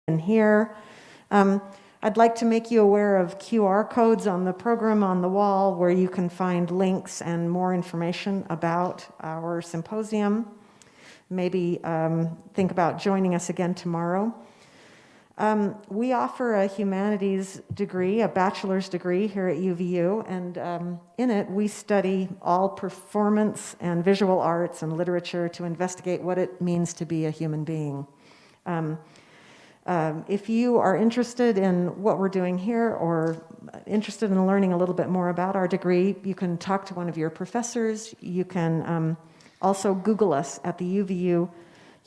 in here. I'd like to make you aware of QR codes on the program on the wall where you can find links and more information about our symposium. Maybe think about joining us again tomorrow. We offer a humanities degree, a bachelor's degree here at UVU, and in it we study all performance and visual arts and literature to investigate what it means to be a human being. If you are interested in what we're doing here or interested in learning a little bit more about our degree, you can talk to one of your professors. You can also Google us at the UVU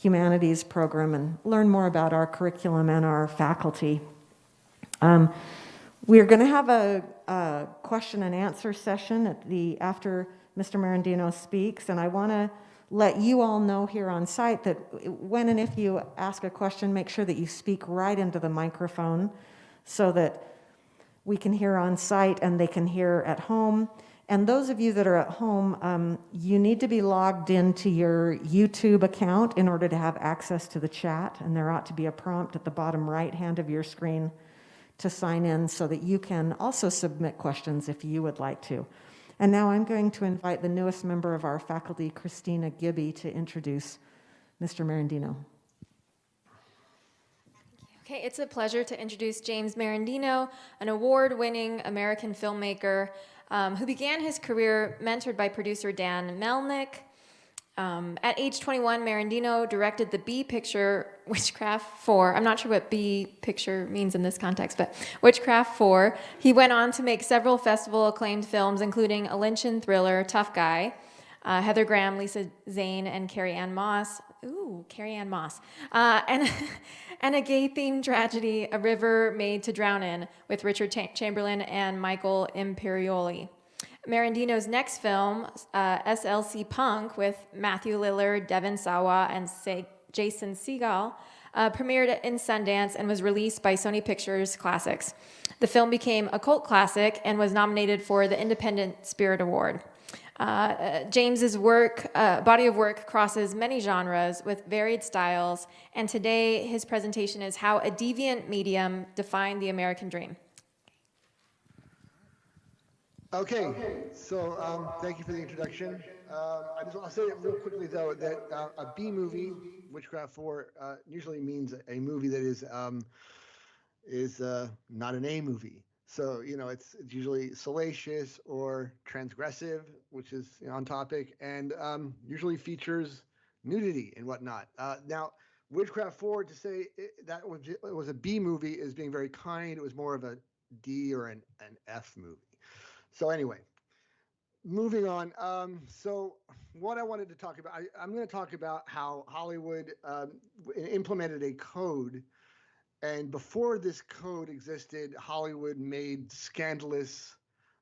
Humanities program and learn more about our curriculum and our faculty. We're going to have a question and answer session after Mr. Merendino speaks, and I want to let you all know here on site that when and if you ask a question, make sure that you speak right into the microphone so that we can hear on site and they can hear at home. And those of you that are at home, you need to be logged into your YouTube account in order to have access to the chat, and there ought to be a prompt at the bottom right hand of your screen to sign in so that you can also submit questions if you would like to. And now I'm going to invite the newest member of our faculty, Christina Gibby, to introduce Mr. Merendino. Okay, it's a pleasure to introduce James Merendino, an award-winning American filmmaker who began his career mentored by producer Dan Melnick. At age 21, Merendino directed the B picture Witchcraft IV. I'm not sure what B picture means in this context, but Witchcraft IV. He went on to make several festival-acclaimed films, including a Lynchian thriller, Toughguy, Heather Graham, Lisa Zane, and CarrieAnne Moss. Ooh, CarrieAnne Moss. And a gay-themed tragedy, A River Made to Drown In, with Richard Chamberlain and Michael Imperioli. Merendino's next film, SLC Punk, with Matthew Lillard, Devon, Sawa, and Jason Segal, premiered in Sundance and was released by Sony Pictures Classics. The film became a cult classic and was nominated for the Independent Spirit Award. James's body of work crosses many genres with varied styles, and today his presentation is How a Deviant Medium Defined the American Dream. Okay, so thank you for the introduction. I'll say it real quickly though that a B movie, Witchcraft IV, usually means a movie that is not an A movie. So it's usually salacious or transgressive, which is on topic, and usually features nudity and whatnot. Now, Witchcraft IV, to say that it was a B movie is being very kind. It was more of a D or an F movie. So anyway, moving on. So what I wanted to talk about, I'm going to talk about how Hollywood implemented a code. And before this code existed, Hollywood made scandalous,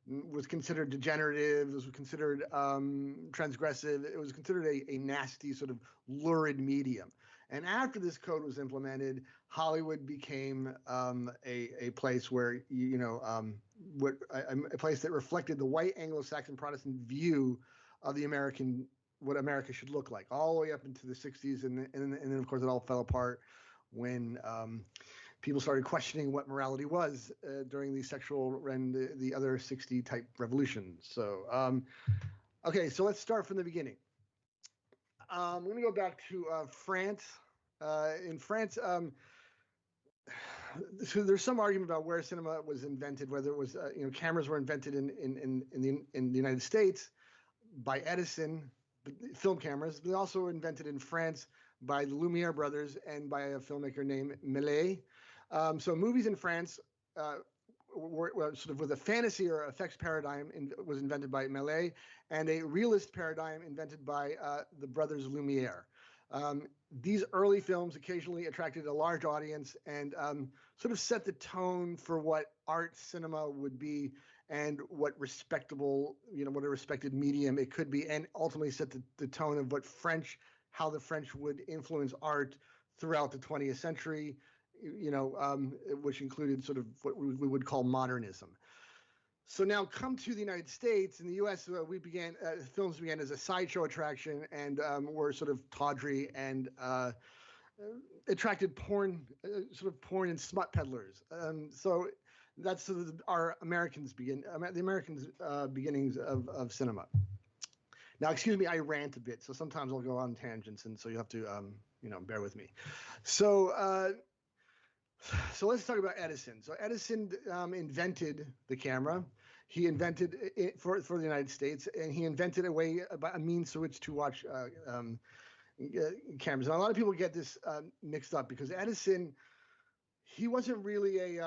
was considered degenerative, was considered transgressive. It was considered a nasty sort of lurid medium. And after this code was implemented, Hollywood became a place where a place that reflected the White Anglo-Saxon Protestant view of what America should look like, all the way up into the 60s, and then of course it all fell apart when people started questioning what morality was during the sexual and the other 60 type revolutions. So okay, so let's start from the beginning. I'm going to go back to France. In France, so there's some argument about where cinema was invented, whether it was cameras were invented in the United States by Edison, film cameras, but they also were invented in France by the Lumiere brothers and by a filmmaker named Melnick. So movies in France were sort of with a fantasy or effects paradigm was invented by Melnick, and a realist paradigm invented by the brothers Lumiere. These early films occasionally attracted a large audience and sort of set the tone for what art cinema would be and what respectable, what a respected medium it could be, and ultimately set the tone of how the French would influence art throughout the 20th century, which included sort of what we would call modernism. So now come to the United States. In the U.S., films began as a sideshow attraction and were sort of tawdry and attracted porn, sort of porn and smut peddlers. So that's sort of our Americans the Americans' beginnings of cinema. Now, excuse me, I rant a bit, so sometimes I'll go on tangents, and so you have to, bear with me. So let's talk about Edison. So Edison invented the camera. He invented it for the United States, and he invented a means to which to watch cameras. And a lot of people get this mixed up because Edison, he wasn't really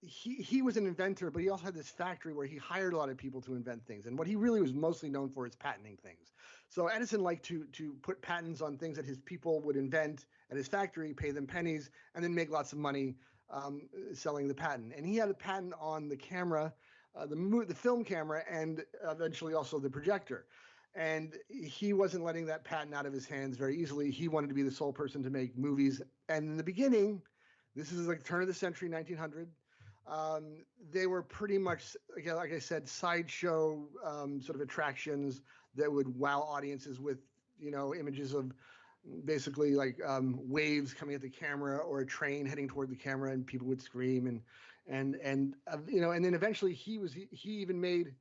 he was an inventor, but he also had this factory where he hired a lot of people to invent things. And what he really was mostly known for is patenting things. So Edison liked to put patents on things that his people would invent at his factory, pay them pennies, and then make lots of money selling the patent. And he had a patent on the camera, the film camera, and eventually also the projector. And he wasn't letting that patent out of his hands very easily. He wanted to be the sole person to make movies. And in the beginning, this is like turn of the century, 1900. They were pretty much, like I said, sideshow sort of attractions that would wow audiences with, images of basically like waves coming at the camera or a train heading toward the camera, and people would scream and then eventually he even made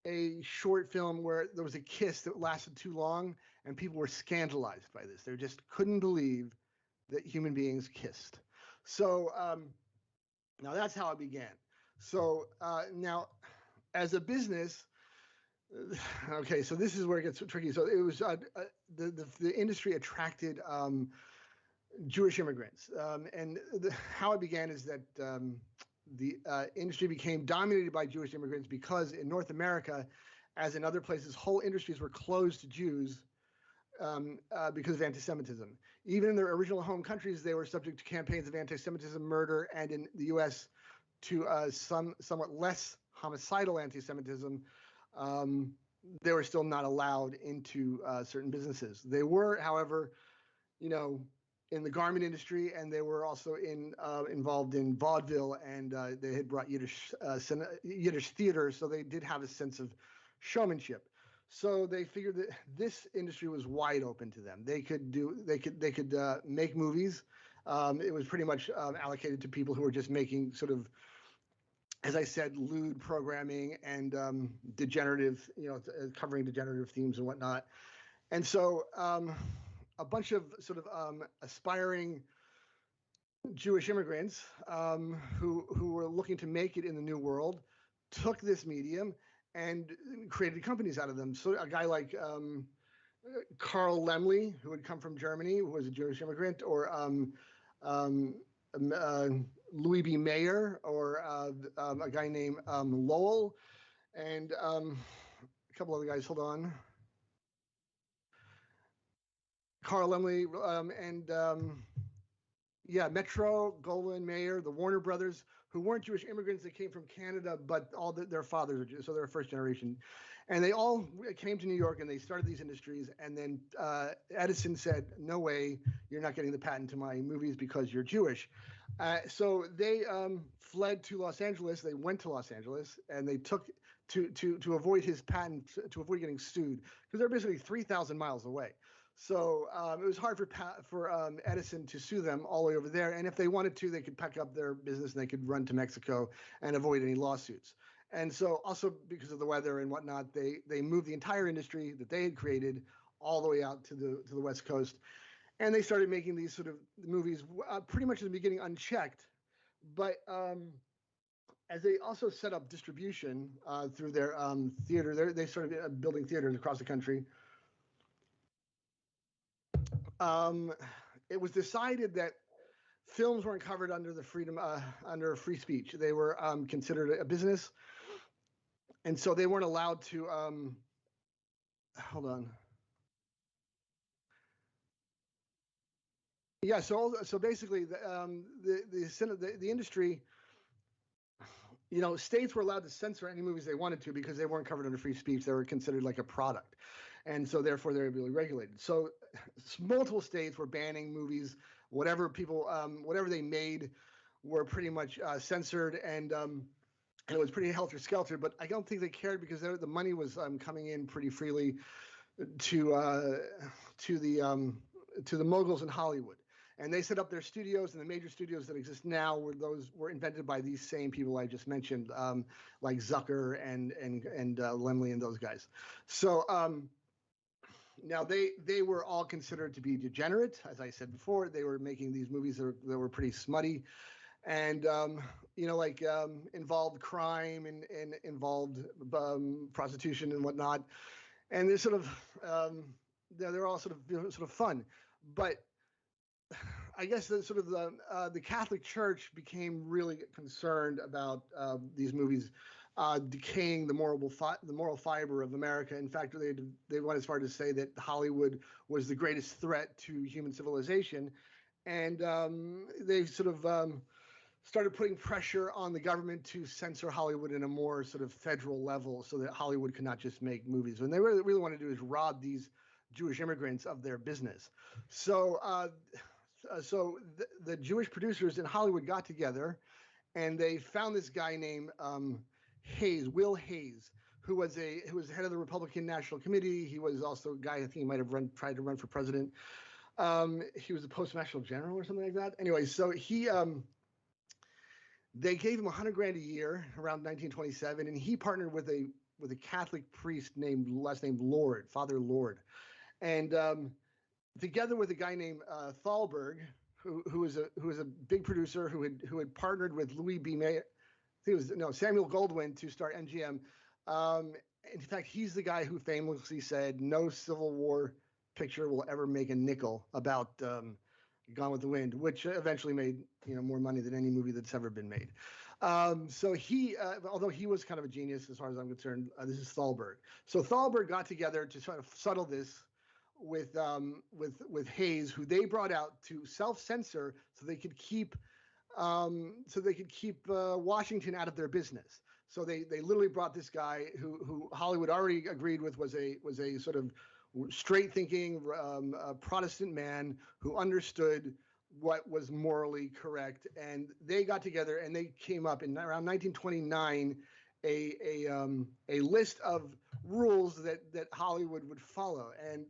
a short film where there was a kiss that lasted too long, and people were scandalized by this. They just couldn't believe that human beings kissed. So now that's how it began. So now, as a business, okay, so this is where it gets tricky. So it was the industry attracted Jewish immigrants, and how it began is that the industry became dominated by Jewish immigrants because in North America, as in other places, whole industries were closed to Jews because of anti-Semitism. Even in their original home countries, they were subject to campaigns of anti-Semitism, murder, and in the U.S. to somewhat less homicidal anti-Semitism. They were still not allowed into certain businesses. They were, however, in the garment industry, and they were also involved in vaudeville, and they had brought Yiddish theater, so they did have a sense of showmanship. So they figured that this industry was wide open to them. They could make movies. It was pretty much allocated to people who were just making sort of, as I said, lewd programming and degenerative, covering degenerative themes and whatnot. And so a bunch of sort of aspiring Jewish immigrants who were looking to make it in the New World took this medium and created companies out of them. So a guy like Carl Laemmle, who had come from Germany, who was a Jewish immigrant, or Louis B. Mayer, or a guy named Lowell, and a couple other guys. Hold on. Carl Laemmle and Metro, Golan, Mayer, the Warner Brothers, who weren't Jewish immigrants. They came from Canada, but all their fathers are Jews, so they're first generation. And they all came to New York and they started these industries. And then Edison said, "No way, you're not getting the patent to my movies because you're Jewish." So they fled to Los Angeles. They went to Los Angeles and they took to avoid his patent, to avoid getting sued, because they're basically 3,000 miles away. So it was hard for Edison to sue them all the way over there. And if they wanted to, they could pack up their business and they could run to Mexico and avoid any lawsuits. And so also because of the weather and whatnot, they moved the entire industry that they had created all the way out to the West Coast. And they started making these sort of movies pretty much in the beginning unchecked. But as they also set up distribution through their theater, they started building theaters across the country. It was decided that films weren't covered under the under free speech. They were considered a business, and so they weren't allowed to. Hold on. Yeah. So basically, the industry, states were allowed to censor any movies they wanted to because they weren't covered under free speech. They were considered like a product, and so therefore they were really regulated. So multiple states were banning movies. Whatever they made were pretty much censored, and it was pretty helter-skelter. But I don't think they cared because the money was coming in pretty freely to the to the moguls in Hollywood. And they set up their studios, and the major studios that exist now were invented by these same people I just mentioned, like Zucker and Laemmle and those guys. So now they were all considered to be degenerate, as I said before. They were making these movies that were pretty smutty, and involved crime and involved prostitution and whatnot. And they're sort of they're all sort of fun, but I guess the Catholic Church became really concerned about these movies decaying the moral fiber of America. In fact, they went as far to say that Hollywood was the greatest threat to human civilization, and they sort of started putting pressure on the government to censor Hollywood in a more sort of federal level, so that Hollywood could not just make movies. And they really wanted to do is rob these Jewish immigrants of their business. So the Jewish producers in Hollywood got together, and they found this guy named Will Hayes, who was head of the Republican National Committee. He was also a guy, I think he might have tried to run for president. He was a postmaster general or something like that. Anyway, so they gave him $100,000 a year around 1927, and he partnered with a Catholic priest last name Lord, Father Lord, and together with a guy named Thalberg, who was a big producer who had partnered with Louis B. Mayer, Samuel Goldwyn to start MGM. In fact, he's the guy who famously said, "No Civil War picture will ever make a nickel" about Gone with the Wind, which eventually made more money than any movie that's ever been made. So he, although he was kind of a genius as far as I'm concerned, this is Thalberg. So Thalberg got together to try to settle this with Hayes, who they brought out to self-censor so they could keep Washington out of their business. So they literally brought this guy who Hollywood already agreed with was a sort of straight-thinking Protestant man who understood what was morally correct, and they got together and they came up in around 1929 a list of rules that Hollywood would follow, and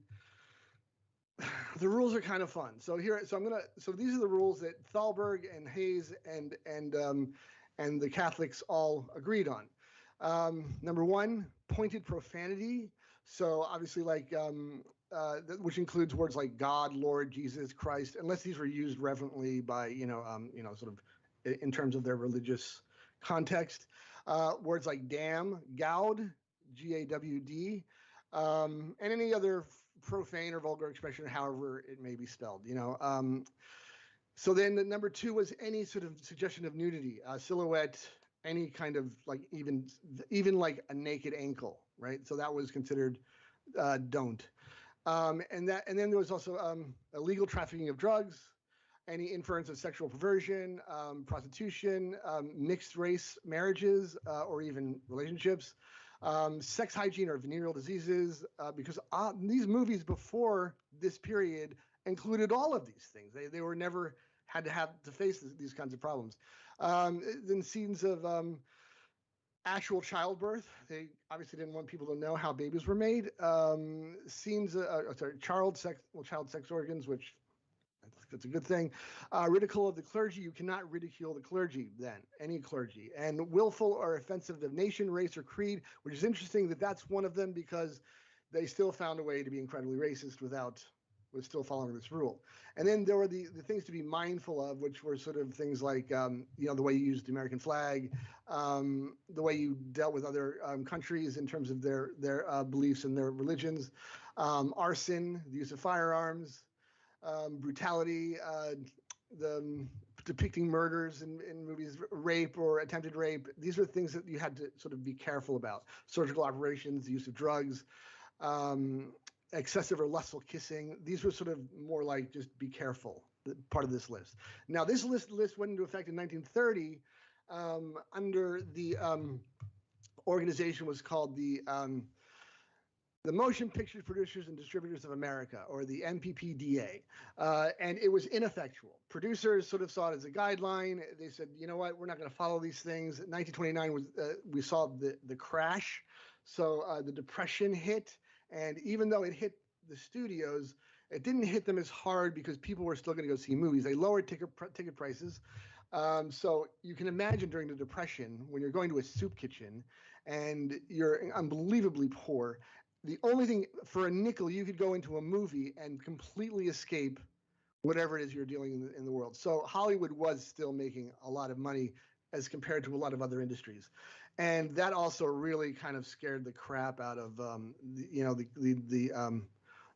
the rules are kind of fun. So these are the rules that Thalberg and Hayes and the Catholics all agreed on. Number one, pointed profanity. So obviously, which includes words like God, Lord, Jesus, Christ, unless these were used reverently by sort of in terms of their religious context. Words like damn, gawd, G-A-W-D, and any other profane or vulgar expression, however it may be spelled. So then the number two was any sort of suggestion of nudity, silhouette, any kind of even like a naked ankle, right? So that was considered don't. And then there was also illegal trafficking of drugs, any inference of sexual perversion, prostitution, mixed race marriages, or even relationships, sex hygiene or venereal diseases, because these movies before this period included all of these things. They were never had to face these kinds of problems. Then scenes of actual childbirth. They obviously didn't want people to know how babies were made. Scenes, child sex organs, which that's a good thing. Ridicule of the clergy. You cannot ridicule the clergy then, any clergy. And willful or offensive of nation, race, or creed, which is interesting that's one of them because they still found a way to be incredibly racist with still following this rule. And then there were the things to be mindful of, which were sort of things like, the way you used the American flag, the way you dealt with other countries in terms of their beliefs and their religions, arson, the use of firearms, brutality, the depicting murders in movies, rape or attempted rape. These are things that you had to sort of be careful about. Surgical operations, the use of drugs, excessive or lustful kissing. These were sort of more like just be careful, part of this list. Now, this list went into effect in 1930 under the organization was called the Motion Picture Producers and Distributors of America, or the MPPDA, and it was ineffectual. Producers sort of saw it as a guideline. They said, you know what, we're not going to follow these things. 1929 was we saw the crash, so the Depression hit, and even though it hit the studios, it didn't hit them as hard because people were still going to go see movies. They lowered ticket prices. So you can imagine during the Depression, when you're going to a soup kitchen and you're unbelievably poor, the only thing, for a nickel, you could go into a movie and completely escape whatever it is you're dealing in the world. So Hollywood was still making a lot of money as compared to a lot of other industries. And that also really kind of scared the crap out of,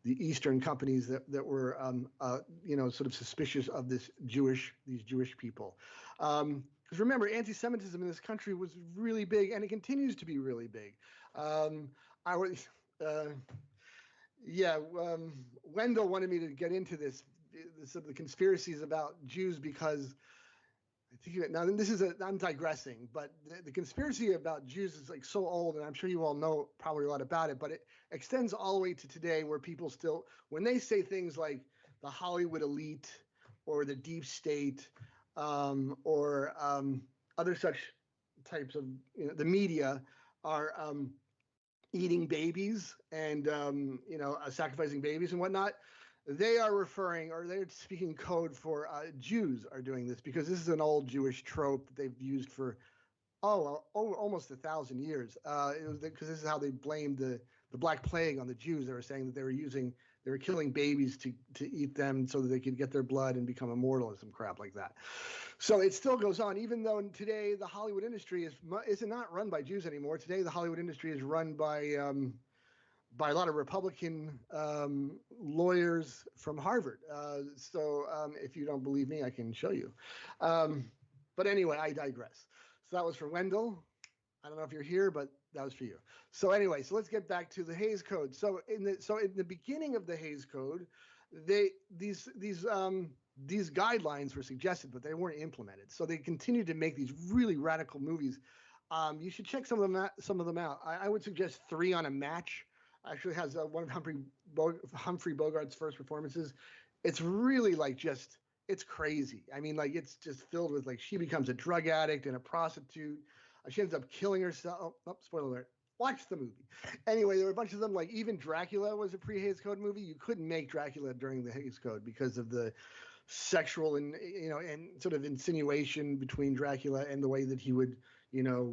the Eastern companies that were, sort of suspicious of these Jewish people. Because remember, anti-Semitism in this country was really big, and it continues to be really big. Wendell wanted me to get into this the conspiracies about Jews because I think now I'm digressing, but the conspiracy about Jews is like so old, and I'm sure you all know probably a lot about it, but it extends all the way to today, where people still, when they say things like the Hollywood elite or the deep state or other such types of, the media are eating babies and sacrificing babies and whatnot, they are referring, or they're speaking code for Jews are doing this, because this is an old Jewish trope that they've used for almost 1,000 years. It was because this is how they blamed the Black Plague on the Jews. They were saying that they were killing babies to eat them so that they could get their blood and become immortal or some crap like that. So it still goes on, even though today the Hollywood industry is not run by Jews anymore. Today the Hollywood industry is run by a lot of Republican lawyers from Harvard. So if you don't believe me, I can show you. But anyway, I digress. So that was for Wendell. I don't know if you're here, but that was for you. So anyway, so let's get back to the Hays Code. So in the beginning of the Hays Code, these guidelines were suggested, but they weren't implemented. So they continued to make these really radical movies. You should check some of them out. I would suggest Three on a Match. Actually has one of Humphrey Bogart's first performances. It's really it's crazy. I mean, it's just filled with she becomes a drug addict and a prostitute. She ends up killing herself. Oh, spoiler alert. Watch the movie. Anyway, there were a bunch of them. Even Dracula was a pre-Hays Code movie. You couldn't make Dracula during the Hays Code because of the sexual and sort of insinuation between Dracula and the way that he would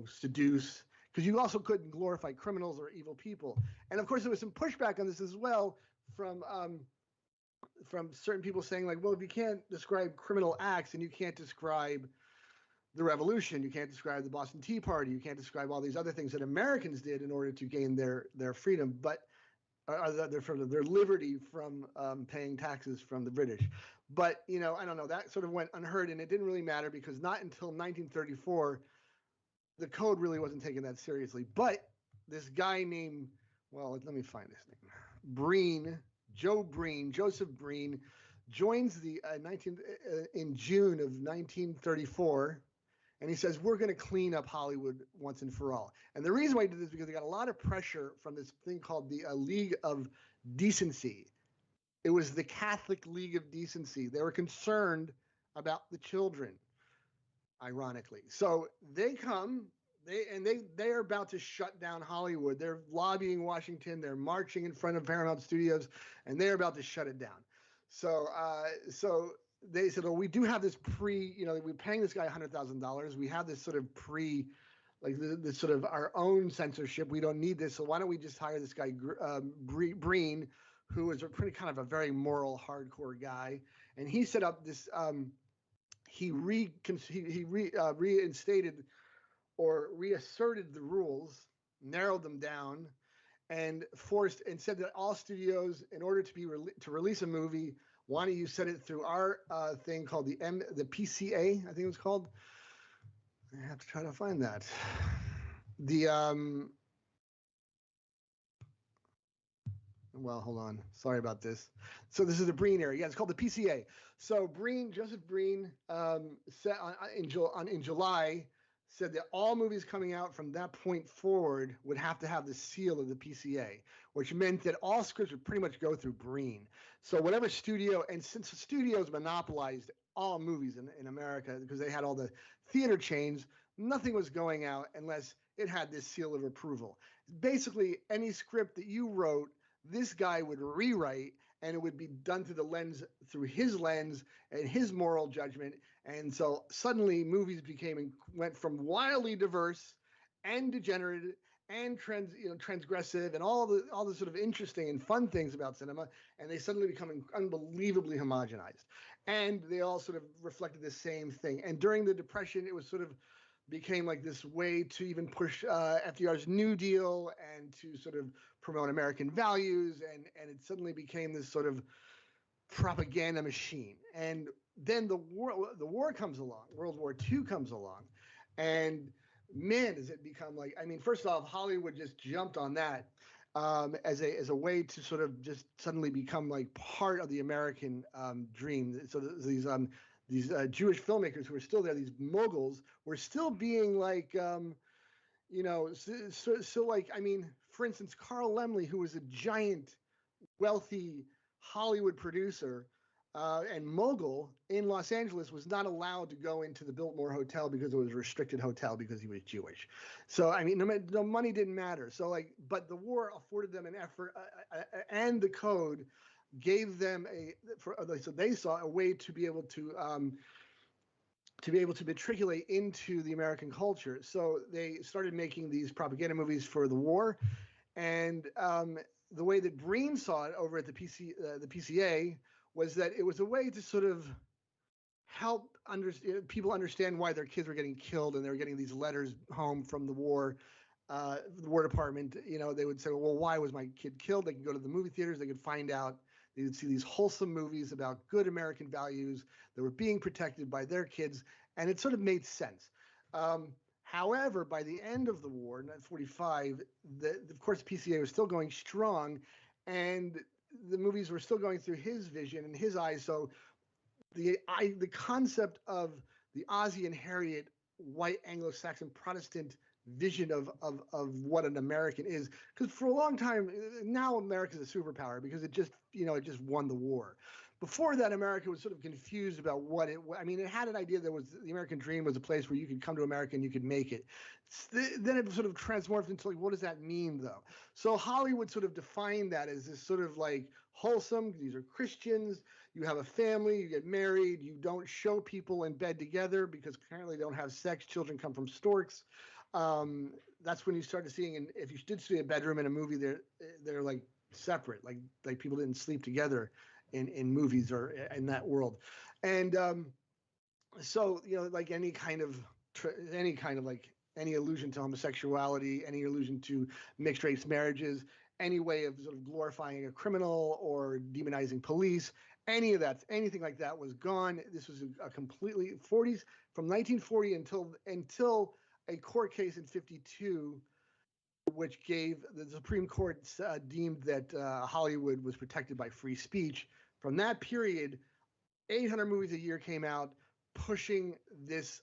seduce. Because you also couldn't glorify criminals or evil people. And of course, there was some pushback on this as well from certain people saying well, if you can't describe criminal acts and you can't describe the revolution, you can't describe the Boston Tea Party, you can't describe all these other things that Americans did in order to gain their freedom, but their liberty from paying taxes from the British. But I don't know, that sort of went unheard, and it didn't really matter because not until 1934 the code really wasn't taken that seriously. But this guy named, let me find his name, Joseph Breen, joins the in June of 1934, and he says, we're going to clean up Hollywood once and for all. And the reason why he did this is because they got a lot of pressure from this thing called the League of Decency. It was the Catholic League of Decency. They were concerned about the children, ironically. So they come, they are about to shut down Hollywood. They're lobbying Washington. They're marching in front of Paramount Studios, and they're about to shut it down. So they said, we do have this we're paying this guy $100,000. We have this sort of this sort of our own censorship. We don't need this. So why don't we just hire this guy, Breen, who is a pretty kind of a very moral, hardcore guy. And he set up this, he reinstated or reasserted the rules, narrowed them down, and said that all studios, in order to release a movie, why don't you send it through our thing called the PCA, I think it was called. I have to try to find that. Hold on. Sorry about this. So this is the Breen area. Yeah, it's called the PCA. So Joseph Breen, said in July, said that all movies coming out from that point forward would have to have the seal of the PCA, which meant that all scripts would pretty much go through Breen. So whatever studio, and since the studios monopolized all movies in America because they had all the theater chains, nothing was going out unless it had this seal of approval. Basically, any script that you wrote this guy would rewrite, and it would be done through his lens and his moral judgment. And so suddenly movies went from wildly diverse and degenerate and transgressive and all the sort of interesting and fun things about cinema, and they suddenly become unbelievably homogenized. And they all sort of reflected the same thing. And during the Depression, it was sort of became like this way to even push FDR's New Deal and to sort of promote American values, and it suddenly became this sort of propaganda machine. And then the war comes along, World War II comes along, and man, does it become like, I mean, first off, Hollywood just jumped on that as a way to sort of just suddenly become like part of the American dream. So these Jewish filmmakers who were still there, these moguls, were still being like, so like, I mean, for instance, Carl Laemmle, who was a giant, wealthy Hollywood producer and mogul in Los Angeles, was not allowed to go into the Biltmore Hotel because it was a restricted hotel because he was Jewish. So, I mean, no money didn't matter. So like, but the war afforded them an effort, and the code gave them so they saw a way to be able to matriculate into the American culture. So they started making these propaganda movies for the war. And the way that Breen saw it over at the PCA was that it was a way to sort of help people understand why their kids were getting killed, and they were getting these letters home from the War Department. They would say, well, why was my kid killed? They could go to the movie theaters. They could find out. They would see these wholesome movies about good American values that were being protected by their kids, and it sort of made sense. However, by the end of the war, in 1945, of course, the PCA was still going strong, and the movies were still going through his vision and his eyes. So the concept of the Ozzie and Harriet White Anglo-Saxon Protestant vision of what an American is, because for a long time now America's a superpower because it just won the war. Before that, America was sort of confused about what it had an idea that the American dream was a place where you could come to America and you could make it. Then it sort of transformed into like, what does that mean though? So Hollywood sort of defined that as this sort of like wholesome, these are Christians, you have a family, you get married, you don't show people in bed together because apparently they don't have sex, children come from storks. That's when you started seeing, and if you did see a bedroom in a movie, they're like separate, like people didn't sleep together in movies or in that world. And so like any kind of like any allusion to homosexuality, any allusion to mixed race marriages, any way of sort of glorifying a criminal or demonizing police, anything like that was gone. This was a completely 40s from 1940 until a court case in 1952, which gave the Supreme Court deemed that Hollywood was protected by free speech. From that period, 800 movies a year came out pushing this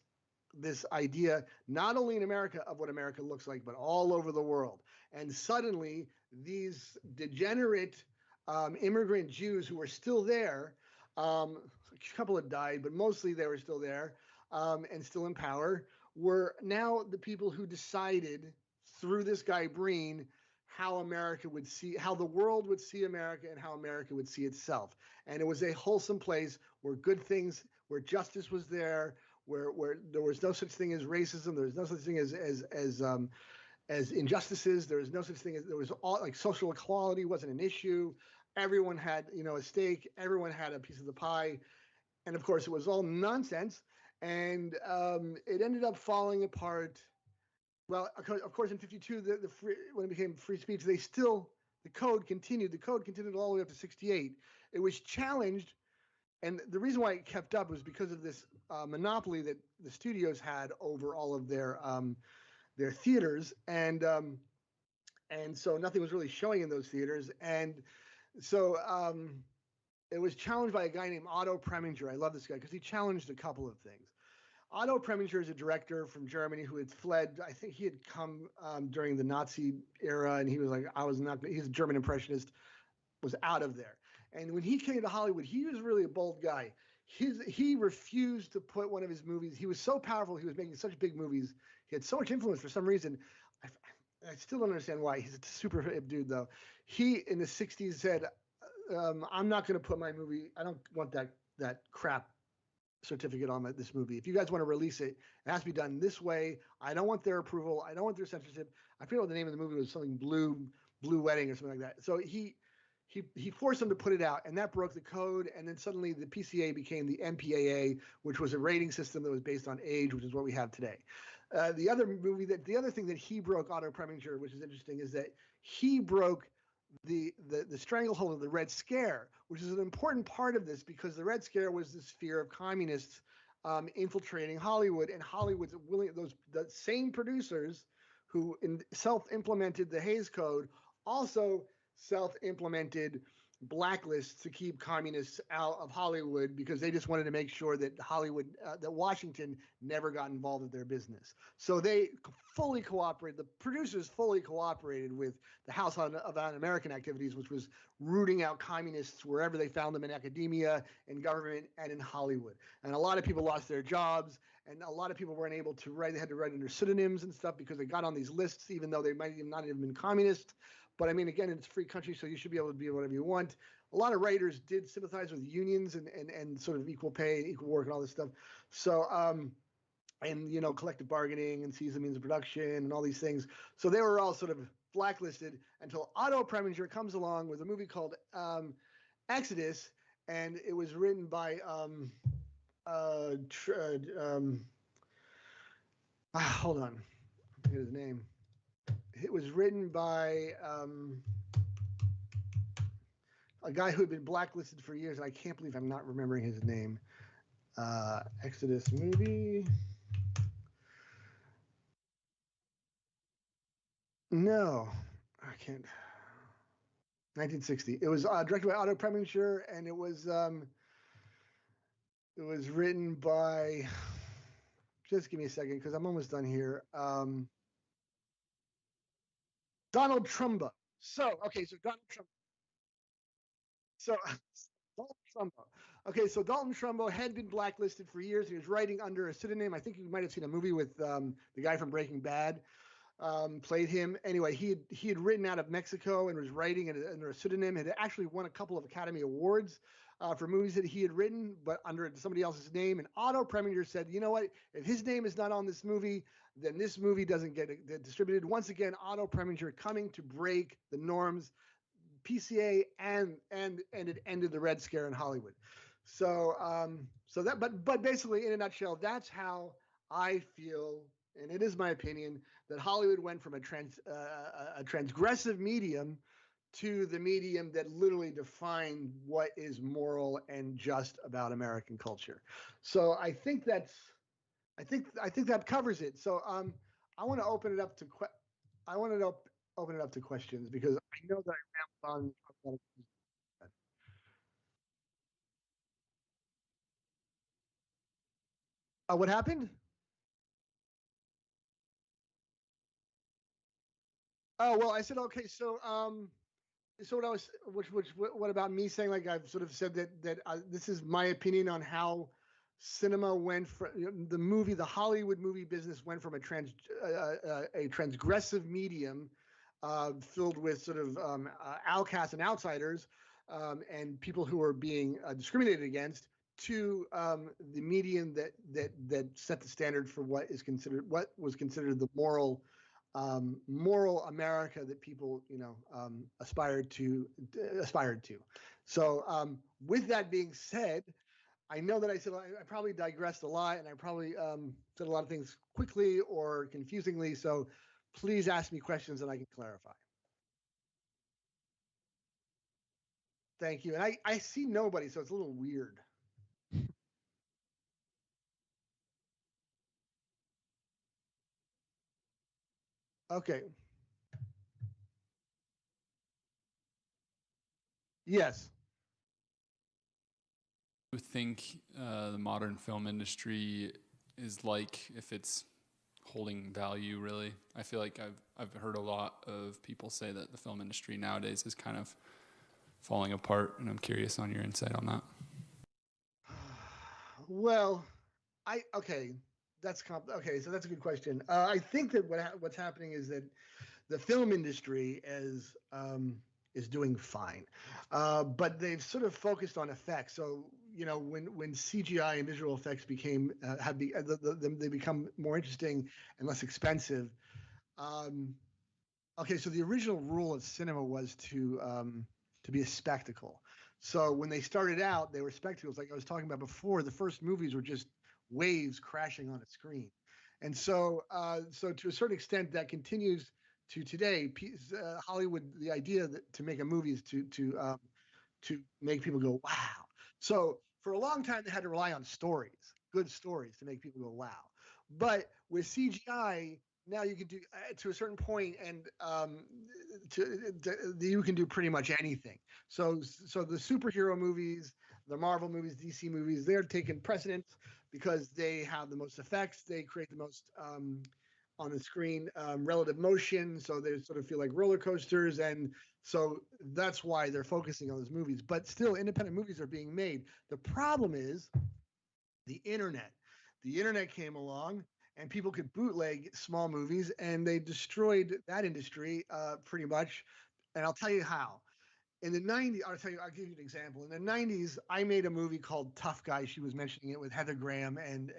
idea, not only in America of what America looks like, but all over the world. And suddenly, these degenerate immigrant Jews who were still there, a couple had died, but mostly they were still there and still in power, were now the people who decided through this guy Breen how the world would see America and how America would see itself. And it was a wholesome place where good things, where justice was there, where there was no such thing as racism, there was no such thing as injustices, there was no such thing as, there was all like social equality wasn't an issue. Everyone had a stake, everyone had a piece of the pie, and of course it was all nonsense. And it ended up falling apart. Well, of course, in 1952, when it became free speech, the code continued. The code continued all the way up to 1968. It was challenged, and the reason why it kept up was because of this monopoly that the studios had over all of their theaters, and so nothing was really showing in those theaters, and so it was challenged by a guy named Otto Preminger. I love this guy because he challenged a couple of things. Otto Preminger is a director from Germany who had fled. I think he had come during the Nazi era, and he was like, he's a German impressionist, was out of there. And when he came to Hollywood, he was really a bold guy. He refused to put one of his movies. He was so powerful. He was making such big movies. He had so much influence for some reason. I still don't understand why. He's a super hip dude, though. He in the '60s said, "I'm not going to put my movie. I don't want that crap certificate on this movie. If you guys want to release it, it has to be done this way. I don't want their approval. I don't want their censorship." I forget what the name of the movie was. Something Blue Wedding or something like that. So he forced them to put it out, and that broke the code. And then suddenly the PCA became the MPAA, which was a rating system that was based on age, which is what we have today. The other thing that he broke, Otto Preminger, which is interesting, is that he broke the stranglehold of the Red Scare, which is an important part of this, because the Red Scare was this fear of communists infiltrating Hollywood, and Hollywood's willing, the same producers who self-implemented the Hays Code also self-implemented blacklists to keep communists out of Hollywood, because they just wanted to make sure that that Washington never got involved with their business. So they fully cooperated. The producers fully cooperated with the House of Un-American Activities, which was rooting out communists wherever they found them, in academia, in government, and in Hollywood. And a lot of people lost their jobs, and a lot of people weren't able to write. They had to write under pseudonyms and stuff because they got on these lists, even though they might not have been communist. But I mean, again, it's a free country, so you should be able to be whatever you want. A lot of writers did sympathize with unions and sort of equal pay, equal work, and all this stuff. So, and, collective bargaining and seize the means of production and all these things. So they were all sort of blacklisted until Otto Preminger comes along with a movie called Exodus, and it was written by hold on, I forget his name. It was written by a guy who had been blacklisted for years, and I can't believe I'm not remembering his name. Exodus movie. No, I can't. 1960. It was directed by Otto Preminger, and it was written by. Just give me a second, because I'm almost done here. Donald Trumbo. So Donald Trumbo. So Dalton Trumbo. Okay, so Dalton Trumbo had been blacklisted for years. He was writing under a pseudonym. I think you might have seen a movie with the guy from Breaking Bad. Played him. Anyway, he had written out of Mexico and was writing under a pseudonym. Had actually won a couple of Academy Awards for movies that he had written, but under somebody else's name. And Otto Preminger said, "You know what? If his name is not on this movie, then this movie doesn't get distributed." Once again, Otto Preminger coming to break the norms, PCA, and it ended the Red Scare in Hollywood. So but basically, in a nutshell, that's how I feel. And it is my opinion that Hollywood went from a transgressive medium to the medium that literally defined what is moral and just about American culture. So I think that covers it. So I want to open it up to questions, because I know that I rambled on. What happened? Oh, well, I said, okay, so what about me saying, like, I've sort of said that this is my opinion on how cinema went from the Hollywood movie business went from a transgressive medium filled with sort of outcasts and outsiders and people who are being discriminated against, to the medium that set the standard for what was considered the moral America that people, aspired to. So with that being said, I know that I probably digressed a lot, and I probably said a lot of things quickly or confusingly. So please ask me questions and I can clarify. Thank you. And I see nobody, so it's a little weird. Okay. Yes. I think the modern film industry is like, if it's holding value, really. I feel like I've heard a lot of people say that the film industry nowadays is kind of falling apart, and I'm curious on your insight on that. Well, okay, so that's a good question. I think that what's happening is that the film industry is doing fine, but they've sort of focused on effects. So when CGI and visual effects became they become more interesting and less expensive. Okay, so the original rule of cinema was to be a spectacle. So when they started out, they were spectacles, like I was talking about before. The first movies were just waves crashing on a screen, and so to a certain extent, that continues to today. Hollywood, the idea to make a movie is to make people go wow. So for a long time, they had to rely on stories, good stories, to make people go wow. But with CGI, now you can do to a certain point, and you can do pretty much anything. So the superhero movies, the Marvel movies, DC movies, they're taking precedence because they have the most effects. They create the most on the screen relative motion, so they sort of feel like roller coasters, and so that's why they're focusing on those movies. But still, independent movies are being made. The problem is the internet. The internet came along, and people could bootleg small movies, and they destroyed that industry pretty much. And I'll tell you how. In the 90s, I'll give you an example. In the 90s, I made a movie called Toughguy. She was mentioning it, with Heather Graham and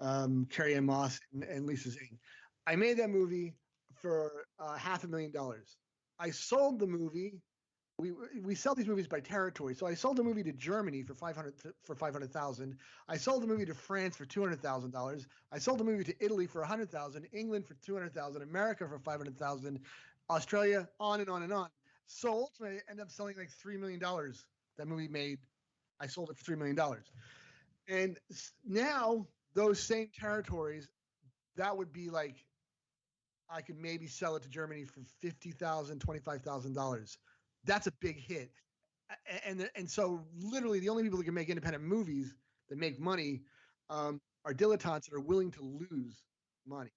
CarrieAnne Moss and Lisa Zane. I made that movie for $500,000. I sold the movie. We sell these movies by territory. So I sold the movie to Germany for $500,000. I sold the movie to France for $200,000. I sold the movie to Italy for $100,000, England for $200,000, America for $500,000, Australia, on and on and on. So ultimately, I ended up selling like $3 million. That movie made. I sold it for $3 million. And now those same territories, that would be like, I could maybe sell it to Germany for $50,000, $25,000. That's a big hit. And so literally the only people that can make independent movies that make money are dilettantes that are willing to lose money.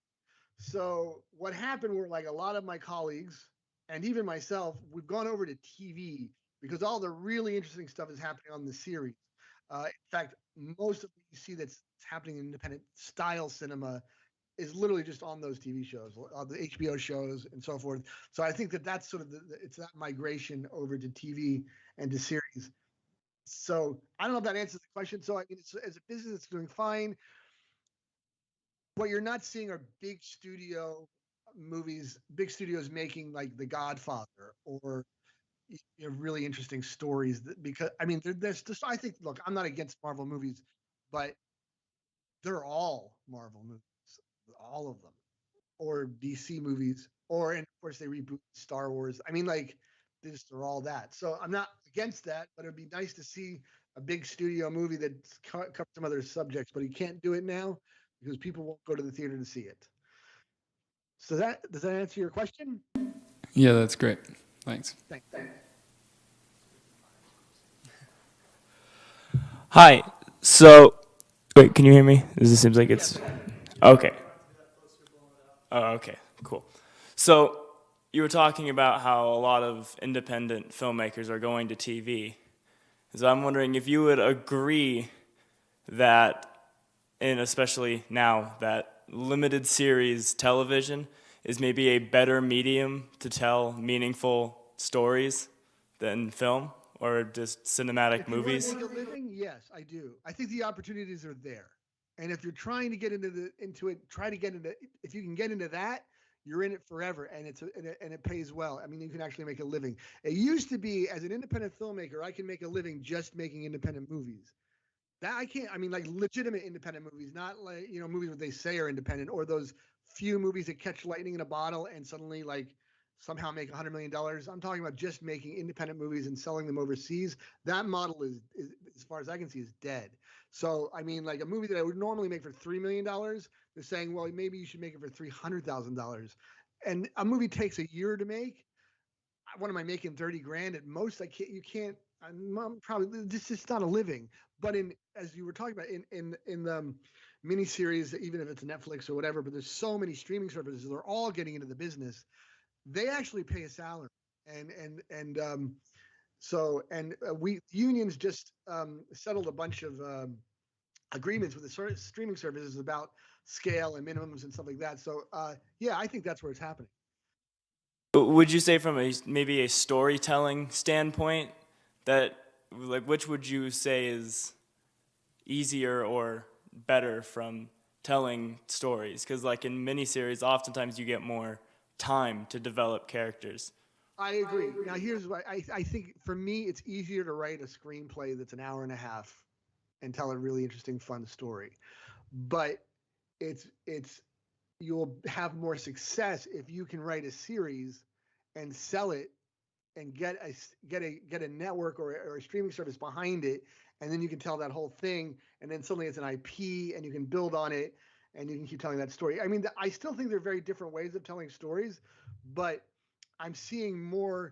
So what happened were, like, a lot of my colleagues and even myself, we've gone over to TV because all the really interesting stuff is happening on the series. In fact, most of what you see that's happening in independent style cinema is literally just on those TV shows, the HBO shows and so forth. So I think that's sort of it's that migration over to TV and to series. So I don't know if that answers the question. So I mean, as a business, it's doing fine. What you're not seeing are big studio movies, big studios making like The Godfather or really interesting stories. Because I mean, there's just, I think, look, I'm not against Marvel movies, but they're all Marvel movies, all of them, or DC movies, and of course they reboot Star Wars. I mean, like, they're all that. So I'm not against that, but it'd be nice to see a big studio movie that covers some other subjects, but he can't do it now because people won't go to the theater to see it. So does that answer your question? Yeah, that's great. Thanks. Thanks. Hi. So, wait, can you hear me? This seems like it's okay. Oh, okay, cool. So, you were talking about how a lot of independent filmmakers are going to TV. So I'm wondering if you would agree that, and especially now, that limited series television is maybe a better medium to tell meaningful stories than film or just cinematic movies? If you want to make a living, yes, I do. I think the opportunities are there. And if you're trying to get into it, try to get into. If you can get into that, you're in it forever, and it pays well. I mean, you can actually make a living. It used to be, as an independent filmmaker, I can make a living just making independent movies. That I can't. I mean, like, legitimate independent movies, not like, movies that they say are independent, or those few movies that catch lightning in a bottle and suddenly, like, somehow make $100 million. I'm talking about just making independent movies and selling them overseas. That model is, as far as I can see, is dead. So, I mean, like, a movie that I would normally make for $3 million, they're saying, well, maybe you should make it for $300,000. And a movie takes a year to make. What am I making, 30 grand at most? You can't, I'm probably, this is not a living. But as you were talking about, in the miniseries, even if it's Netflix or whatever, but there's so many streaming services, they're all getting into the business. They actually pay a salary, so we unions just settled a bunch of agreements with the streaming services about scale and minimums and stuff like that. So yeah, I think that's where it's happening. Would you say from maybe a storytelling standpoint that, like, which would you say is easier or better from telling stories? Because like in miniseries, oftentimes you get more time to develop characters. I agree. Now here's what I think. For me, it's easier to write a screenplay that's an hour and a half and tell a really interesting, fun story. But it's you'll have more success if you can write a series and sell it and get a network or a streaming service behind it, and then you can tell that whole thing, and then suddenly it's an IP, and you can build on it, and you can keep telling that story. I mean, I still think they're very different ways of telling stories, but I'm seeing more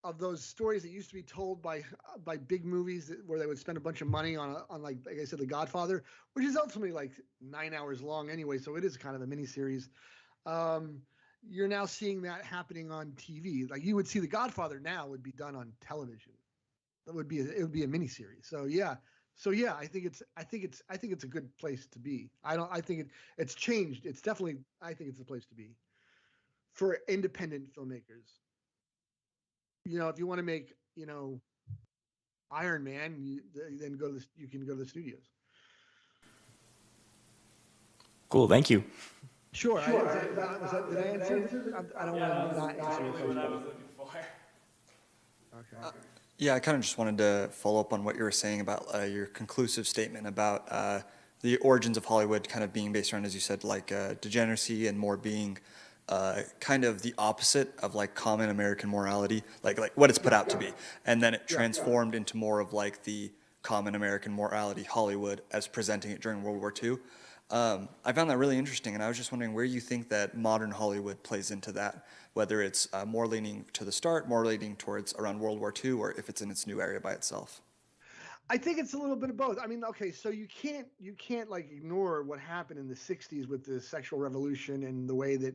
of those stories that used to be told by big movies where they would spend a bunch of money on like I said, The Godfather, which is ultimately like 9 hours long anyway, so it is kind of a miniseries. You're now seeing that happening on TV. Like you would see The Godfather now would be done on television. It would be a miniseries. So yeah, I think it's a good place to be. I think it's changed. It's definitely, I think it's the place to be for independent filmmakers. You know, if you want to make, you know, Iron Man, then you can go to the studios. Cool, thank you. Sure. Did I answer? I don't want to not answer your question. Okay. Yeah, I kind of just wanted to follow up on what you were saying about your conclusive statement about the origins of Hollywood kind of being based around, as you said, like degeneracy and more being kind of the opposite of like common American morality, like what it's put out to be. And then it transformed into more of like the common American morality Hollywood as presenting it during World War II. I found that really interesting, and I was just wondering where you think that modern Hollywood plays into that, whether it's more leaning to the start, more leaning towards around World War II, or if it's in its new area by itself. I think it's a little bit of both. I mean, okay, so you can't like ignore what happened in the 60s with the sexual revolution and the way that,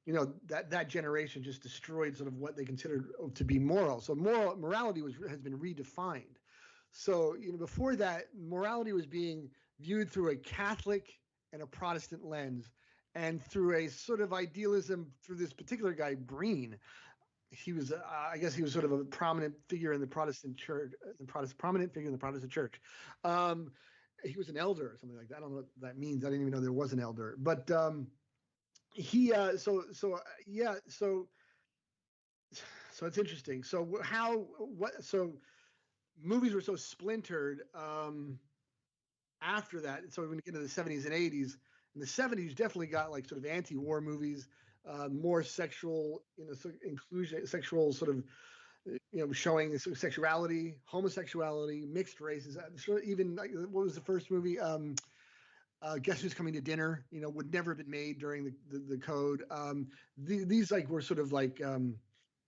you know, that generation just destroyed sort of what they considered to be moral. So morality has been redefined. So, you know, before that, morality was being viewed through a Catholic and a Protestant lens, and through a sort of idealism through this particular guy, Breen. He was, I guess, he was sort of a prominent figure in the Protestant church, prominent figure in the Protestant church. He was an elder or something like that. I don't know what that means. I didn't even know there was an elder. But so it's interesting. So movies were so splintered after that. So when we get into the 70s and 80s, in the 70s, definitely got like sort of anti-war movies, more sexual, you know, inclusion, sexual sort of, you know, showing sexuality, homosexuality, mixed races. Even like, what was the first movie? Guess Who's Coming to Dinner? You know, would never have been made during the code. These like were sort of like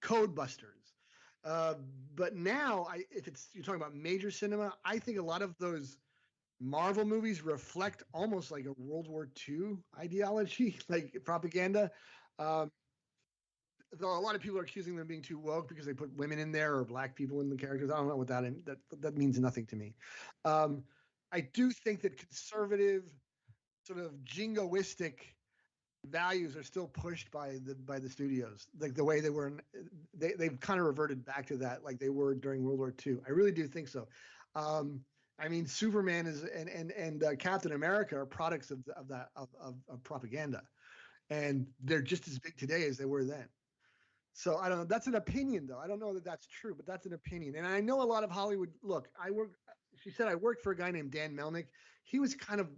code busters. But now, if you're talking about major cinema, I think a lot of those Marvel movies reflect almost like a World War II ideology, like propaganda. Though a lot of people are accusing them of being too woke because they put women in there or black people in the characters. I don't know what that means nothing to me. I do think that conservative, sort of jingoistic values are still pushed by the studios, like the way they were. They've kind of reverted back to that, like they were during World War II. I really do think so. I mean, Superman and Captain America are products of propaganda, and they're just as big today as they were then. So I don't know. That's an opinion, though. I don't know that that's true, but that's an opinion. And I know a lot of Hollywood. Look, she said I worked for a guy named Dan Melnick. He was the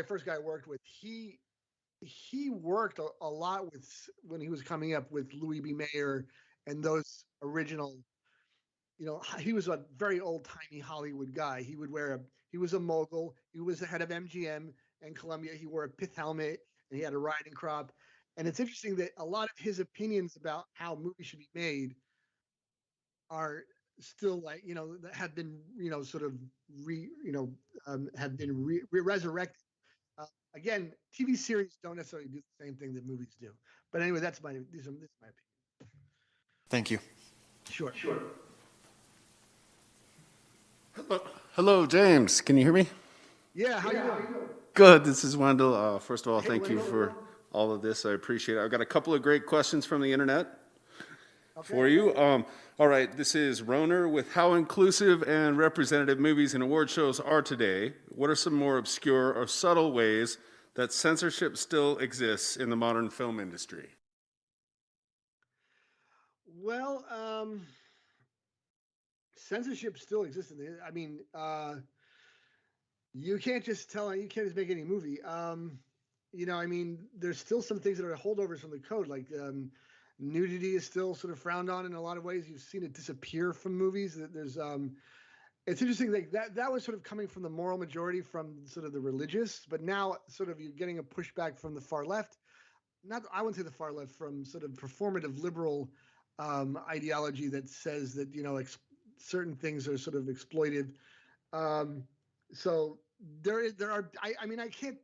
first guy I worked with. He worked a lot with, when he was coming up, with Louis B. Mayer and those original. You know, he was a very old-timey Hollywood guy. He was a mogul. He was the head of MGM and Columbia. He wore a pith helmet and he had a riding crop. And it's interesting that a lot of his opinions about how movies should be made are still, like, you know, have been, you know, sort of have been resurrected. Again, TV series don't necessarily do the same thing that movies do. But anyway, this is my opinion. Thank you. Sure. Hello, James. Can you hear me? Yeah, how you doing? Good. This is Wendell. First of all, thank you Wendell. for all of this. I appreciate it. I've got a couple of great questions from the internet for you. All right, this is Roner with how inclusive and representative movies and award shows are today. What are some more obscure or subtle ways that censorship still exists in the modern film industry? Well, censorship still exists. You can't just make any movie. There's still some things that are holdovers from the code, like nudity is still sort of frowned on in a lot of ways. You've seen it disappear from movies. There's it's interesting, like that was sort of coming from the moral majority, from sort of the religious, but now sort of you're getting a pushback from the far left. I wouldn't say the far left, from sort of performative liberal ideology that says that certain things are sort of exploitive. So there are I can't.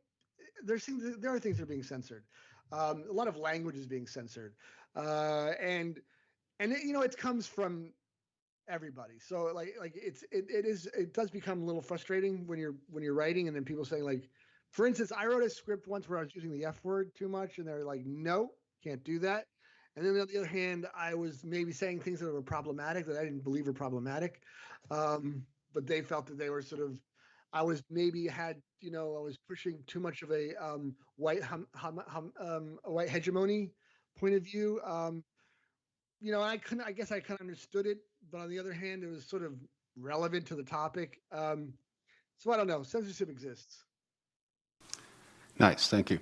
There are things that are being censored. A lot of language is being censored, and it comes from everybody. So it does become a little frustrating when you're writing, and then people saying, like, for instance, I wrote a script once where I was using the F word too much, and they're like, no, can't do that. And then on the other hand, I was maybe saying things that were problematic that I didn't believe were problematic, but they felt that they were sort of. I was pushing too much of a white white hegemony point of view. I guess I kind of understood it, but on the other hand, it was sort of relevant to the topic. So I don't know. Censorship exists. Nice, thank you.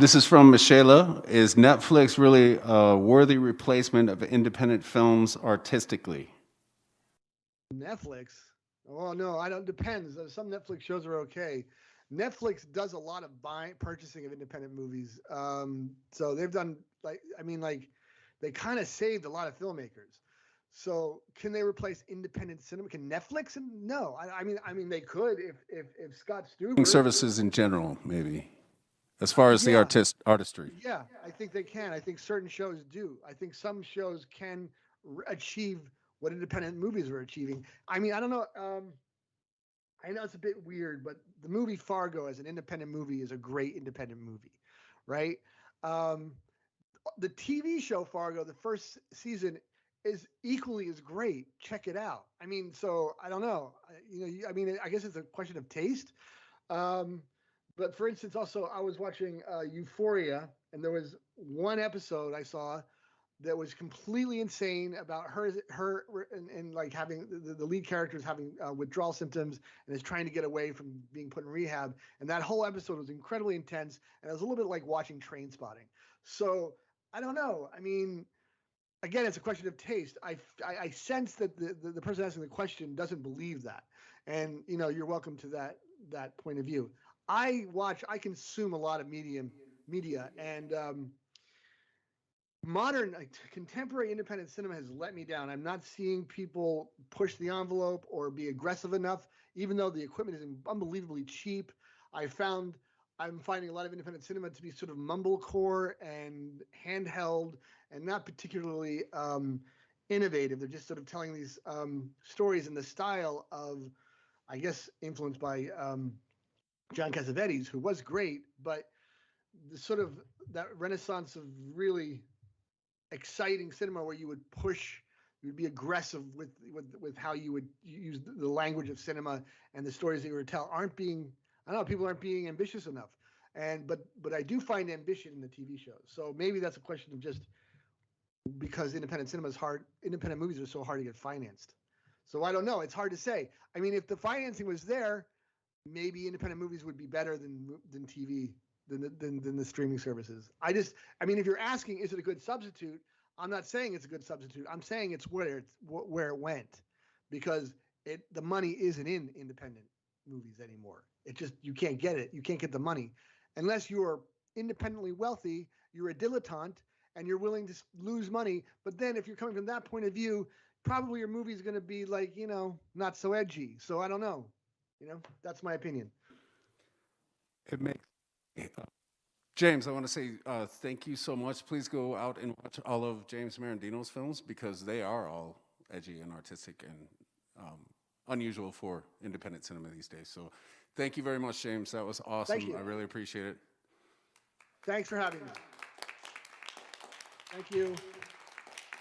This is from Michelle. Is Netflix really a worthy replacement of independent films artistically? Netflix? Oh no, I don't. Depends. Some Netflix shows are okay. Netflix does a lot of purchasing of independent movies. So they've done they kind of saved a lot of filmmakers. So can they replace independent cinema? Can Netflix? No. I mean they could if Scott Stuber. Services in general, maybe, as far as the artistry. Yeah, I think they can. I think certain shows do. I think some shows can achieve what independent movies are achieving. I mean, I don't know. I know it's a bit weird, but the movie Fargo as an independent movie is a great independent movie, right? The TV show Fargo, the first season, is equally as great. Check it out. I mean, so I don't know. I guess it's a question of taste. But for instance, also I was watching Euphoria, and there was one episode I saw that was completely insane about her and like having the lead character is having withdrawal symptoms and is trying to get away from being put in rehab. And that whole episode was incredibly intense, and it was a little bit like watching Train Spotting. So I don't know. I mean, again, it's a question of taste. I sense that the person asking the question doesn't believe that, and you're welcome to that point of view. I consume a lot of media, and modern contemporary independent cinema has let me down. I'm not seeing people push the envelope or be aggressive enough, even though the equipment is unbelievably cheap. I'm finding a lot of independent cinema to be sort of mumblecore and handheld and not particularly innovative. They're just sort of telling these stories in the style of, I guess, influenced by John Cassavetes, who was great, but the sort of that renaissance of really exciting cinema where you'd be aggressive with how you would use the language of cinema and the stories that you would tell people aren't being ambitious enough. But I do find ambition in the TV shows. So maybe that's a question of just because independent cinema is hard, independent movies are so hard to get financed. So I don't know. It's hard to say. I mean, if the financing was there, maybe independent movies would be better than TV. Than the streaming services. If you're asking, is it a good substitute? I'm not saying it's a good substitute. I'm saying it's where it went, because the money isn't in independent movies anymore. It just, you can't get it. You can't get the money unless you are independently wealthy. You're a dilettante and you're willing to lose money. But then if you're coming from that point of view, probably your movie is going to be like, not so edgy. So I don't know. That's my opinion. It makes. James, I want to say thank you so much. Please go out and watch all of James Merendino's films, because they are all edgy and artistic, and unusual for independent cinema these days. So thank you very much, James. That was awesome. Thank you. I really appreciate it. Thanks for having me. Thank you.